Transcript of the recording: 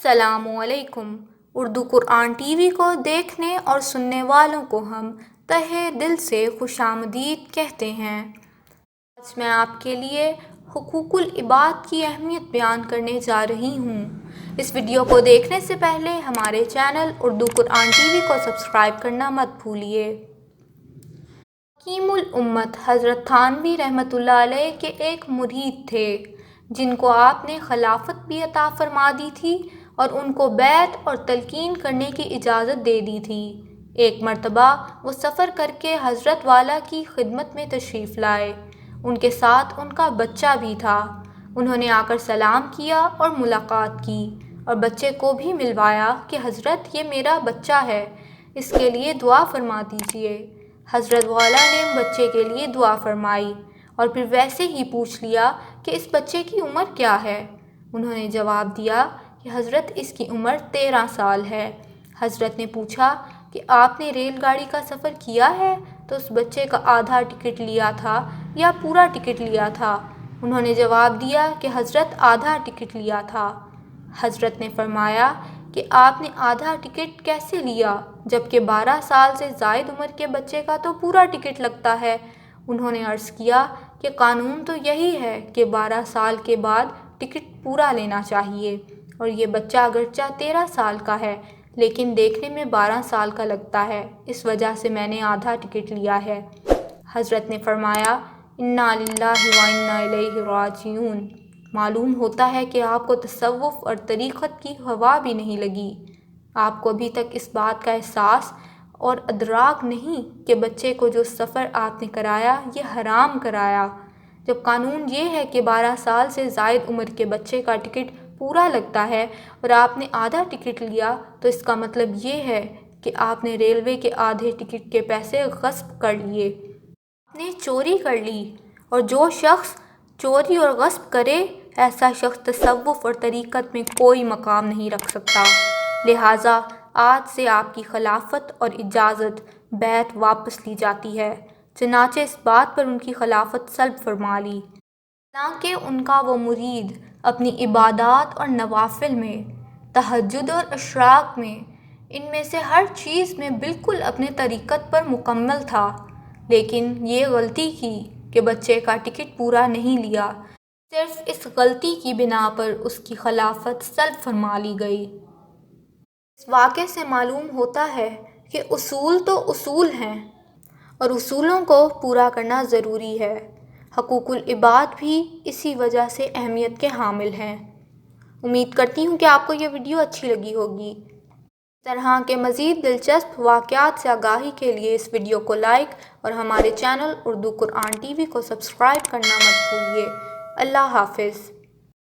السلام علیکم۔ اردو قرآن T V کو دیکھنے اور سننے والوں کو ہم تہہ دل سے خوش آمدید کہتے ہیں۔ آج میں آپ کے لیے حقوق العباد کی اہمیت بیان کرنے جا رہی ہوں۔ اس ویڈیو کو دیکھنے سے پہلے ہمارے چینل اردو قرآن ٹی وی کو سبسکرائب کرنا مت بھولیے۔ حکیم الامت حضرت تھانوی رحمۃ اللہ علیہ کے ایک مرید تھے جن کو آپ نے خلافت بھی عطا فرما دی تھی اور ان کو بیعت اور تلقین کرنے کی اجازت دے دی تھی۔ ایک مرتبہ وہ سفر کر کے حضرت والا کی خدمت میں تشریف لائے۔ ان کے ساتھ ان کا بچہ بھی تھا۔ انہوں نے آ کر سلام کیا اور ملاقات کی اور بچے کو بھی ملوایا کہ حضرت یہ میرا بچہ ہے، اس کے لیے دعا فرما دیجیے۔ حضرت والا نے بچے کے لیے دعا فرمائی اور پھر ویسے ہی پوچھ لیا کہ اس بچے کی عمر کیا ہے۔ انہوں نے جواب دیا کہ حضرت اس کی عمر 13 سال ہے۔ حضرت نے پوچھا کہ آپ نے ریل گاڑی کا سفر کیا ہے تو اس بچے کا آدھا ٹکٹ لیا تھا یا پورا ٹکٹ لیا تھا؟ انہوں نے جواب دیا کہ حضرت آدھا ٹکٹ لیا تھا۔ حضرت نے فرمایا کہ آپ نے آدھا ٹکٹ کیسے لیا جبکہ 12 سال سے زائد عمر کے بچے کا تو پورا ٹکٹ لگتا ہے؟ انہوں نے عرض کیا کہ قانون تو یہی ہے کہ 12 سال کے بعد ٹکٹ پورا لینا چاہیے اور یہ بچہ اگرچہ 13 سال کا ہے لیکن دیکھنے میں 12 سال کا لگتا ہے، اس وجہ سے میں نے آدھا ٹکٹ لیا ہے۔ حضرت نے فرمایا انا للہ و انا الیہ راجعون۔ معلوم ہوتا ہے کہ آپ کو تصوف اور طریقت کی ہوا بھی نہیں لگی۔ آپ کو ابھی تک اس بات کا احساس اور ادراک نہیں کہ بچے کو جو سفر آپ نے کرایا یہ حرام کرایا۔ جب قانون یہ ہے کہ 12 سال سے زائد عمر کے بچے کا ٹکٹ پورا لگتا ہے اور آپ نے آدھا ٹکٹ لیا تو اس کا مطلب یہ ہے کہ آپ نے ریلوے کے آدھے ٹکٹ کے پیسے غصب کر لیے۔ آپ نے چوری کر لی اور جو شخص چوری اور غصب کرے ایسا شخص تصوف اور طریقت میں کوئی مقام نہیں رکھ سکتا۔ لہٰذا آج سے آپ کی خلافت اور اجازت بیعت واپس لی جاتی ہے۔ چنانچہ اس بات پر ان کی خلافت سلب فرما لی۔ حالانکہ ان کا وہ مرید اپنی عبادات اور نوافل میں، تہجد اور اشراق میں، ان میں سے ہر چیز میں بالکل اپنے طریقت پر مکمل تھا، لیکن یہ غلطی کی کہ بچے کا ٹکٹ پورا نہیں لیا۔ صرف اس غلطی کی بنا پر اس کی خلافت سلب فرما لی گئی۔ اس واقعے سے معلوم ہوتا ہے کہ اصول تو اصول ہیں اور اصولوں کو پورا کرنا ضروری ہے۔ حقوق العباد بھی اسی وجہ سے اہمیت کے حامل ہیں۔ امید کرتی ہوں کہ آپ کو یہ ویڈیو اچھی لگی ہوگی۔ اس طرح کے مزید دلچسپ واقعات سے آگاہی کے لیے اس ویڈیو کو لائک اور ہمارے چینل اردو قرآن ٹی وی کو سبسکرائب کرنا مت بھولیے۔ اللہ حافظ۔